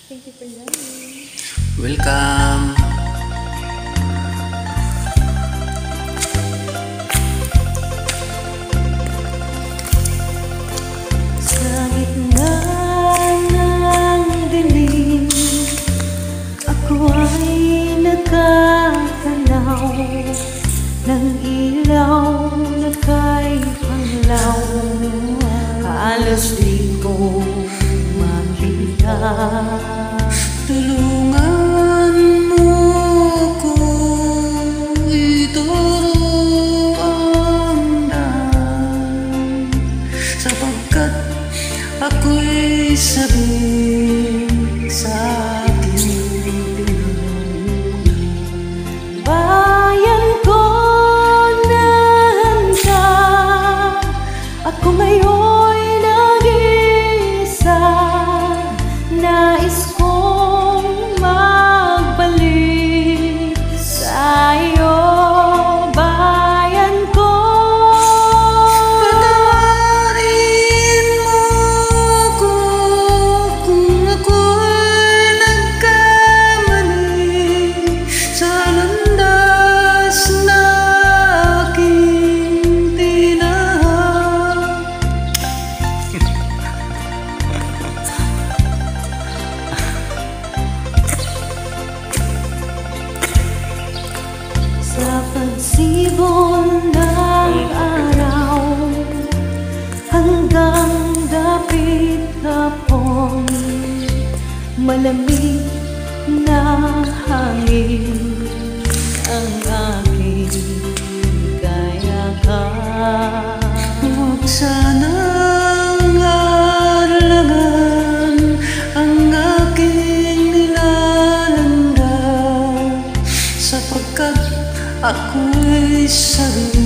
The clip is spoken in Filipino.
Thank you for joining. Welcome. Sa gitna ng dilim, ako ay nakatanaw ng ilaw na kay panglaw. Halos di ko makita. Tulungan mo ko ituro ang daan, sapagkat ako'y sabik sa aking pinangunan. Bayan ko nahanda, ako ngayon'y nag-iisa. Nais kong magbalik sa iyo, bayan ko. Patawarin mo ko kung ako'y nagkamali sa landas na aking tinahak. Sa pagsibol ng araw hanggang dapit hapon, malamig na hangin ang aking kayakap. Huwag sanang alangan ang aking nilalanda, sapagkat ako'y sarili.